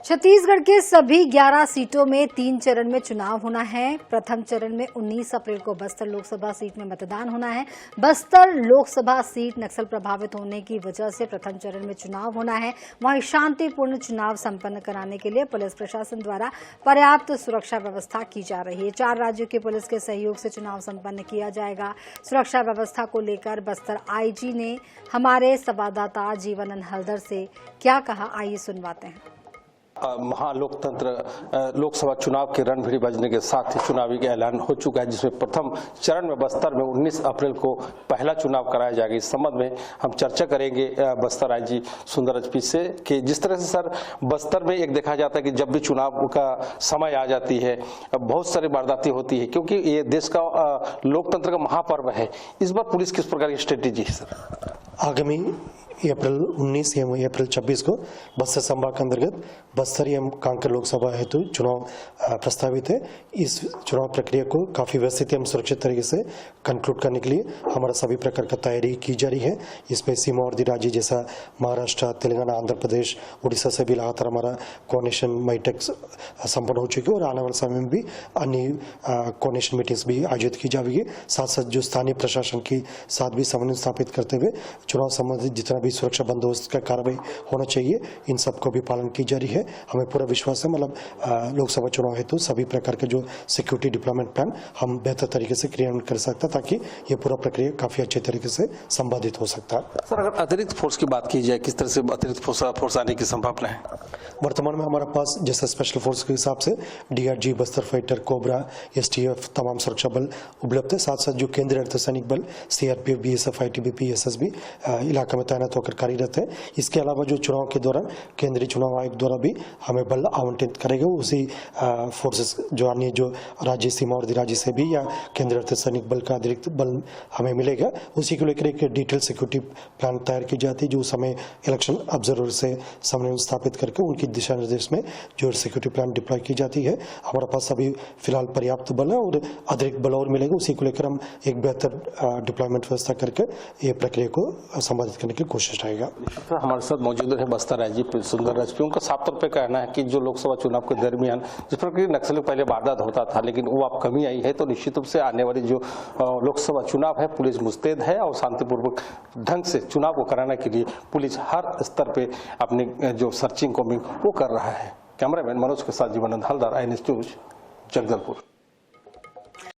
छत्तीसगढ़ के सभी 11 सीटों में 3 चरण में चुनाव होना है। प्रथम चरण में 19 अप्रैल को बस्तर लोकसभा सीट में मतदान होना है। बस्तर लोकसभा सीट नक्सल प्रभावित होने की वजह से प्रथम चरण में चुनाव होना है। वहीं शांतिपूर्ण चुनाव संपन्न कराने के लिए पुलिस प्रशासन द्वारा पर्याप्त सुरक्षा व्यवस्था की जा रही है। 4 राज्यों की पुलिस के सहयोग से चुनाव संपन्न किया जाएगा। सुरक्षा व्यवस्था को लेकर बस्तर आईजी ने हमारे संवाददाता जीवनन हलदर से क्या कहा, आइए सुनवाते हैं। महालोकतंत्र लोकसभा चुनाव के रणभेरी बजने के साथ ही चुनावी का ऐलान हो चुका है, जिसमें प्रथम चरण में बस्तर में 19 अप्रैल को पहला चुनाव कराया जाएगा। इस संबंध में हम चर्चा करेंगे बस्तर आईजी सुंदर एचपी से कि जिस तरह से सर बस्तर में एक देखा जाता है कि जब भी चुनाव का समय आ जाती है बहुत सारी वारदातें होती है, क्योंकि ये देश का लोकतंत्र का महापर्व है। इस बार पुलिस किस प्रकार की स्ट्रेटेजी है सर? आगामी अप्रैल 19 एवं अप्रैल 26 को बस्तर संभाग के अंतर्गत बस्तर एवं कांकेर लोकसभा हेतु चुनाव प्रस्तावित है। इस चुनाव प्रक्रिया को काफ़ी व्यवस्थित एवं सुरक्षित तरीके से कंक्लूड करने के लिए हमारा सभी प्रकार का तैयारी की जा रही है। इसमें सीमावर्ती राज्य जैसा महाराष्ट्र, तेलंगाना, आंध्र प्रदेश, उड़ीसा से भी लगातार हमारा कोऑर्डिनेशन मीटिंग संपन्न हो चुकी है और आने वाले समय में भी अन्य कोऑर्डिनेशन मीटिंग्स भी आयोजित की जाएगी। साथ साथ जो स्थानीय प्रशासन के साथ भी समन्वय स्थापित करते हुए चुनाव संबंधित जितना भी सुरक्षा बंदोबस्त का कार्रवाई होना चाहिए, इन सबको भी पालन की जा रही है। हमें पूरा विश्वास है, मतलब लोकसभा चुनाव हेतु सभी प्रकार के जो सिक्योरिटी डिप्लॉयमेंट प्लान हम बेहतर तरीके से क्रियान्वित कर सकते हैं, ताकि ये पूरा प्रक्रिया काफी अच्छे तरीके से संपादित हो सकता है। सर, अगर अतिरिक्त फोर्स की बात की जाए, किस तरह से अतिरिक्त फोर्स आने की संभावना है? वर्तमान में हमारे पास जैसे स्पेशल फोर्स के हिसाब से DRG, Bastar fighter, cobra, STF तमाम सुरक्षा बल उपलब्ध है। साथ साथ जो केंद्रीय अर्धसैनिक बल सीआरपीएफ, बीएसएफ, आईटीबीपी, एसएसबी इलाका में तैनात होकर कार्यरत है। इसके अलावा जो चुनाव के दौरान केंद्रीय चुनाव आयोग द्वारा भी हमें बल आवंटित करेगा, उसी फोर्सेस जो अन्य जो राज्य सीमावर्ती राज्य से भी या केंद्रीय अर्धसैनिक बल का अतिरिक्त बल हमें मिलेगा। उसी को लेकर एक डिटेल सिक्योरिटी प्लान तैयार की जाती है, जो समय इलेक्शन ऑब्जर्वर से समन्वय स्थापित करके उनकी दिशा निर्देश में जो सिक्योरिटी प्लान डिप्लॉय की जाती है। हमारे पास अभी फिलहाल पर्याप्त बल है और अतिरिक्त बल और मिलेगा। उसी को लेकर हम एक बेहतर डिप्लॉयमेंट व्यवस्था करके ये प्रक्रिया को संपादित करने की कोशिश रहेगा। हमारे साथ मौजूद है बस्तर आईजी सुंदर एचपी। उनका साफ तौर पर कहना है कि जो लोकसभा चुनाव के दरमियान जिस प्रकार नक्सली पहले वारदात होता था, लेकिन वो अब कमी आई है, तो निश्चित रूप से आने वाली जो लोकसभा चुनाव है पुलिस मुस्तैद है और शांतिपूर्वक ढंग से चुनाव को कराने के लिए पुलिस हर स्तर पे अपनी जो सर्चिंग को वो कर रहा है। कैमरामैन मनोज के साथ जीवनंद हलदर, INS न्यूज, जगदलपुर।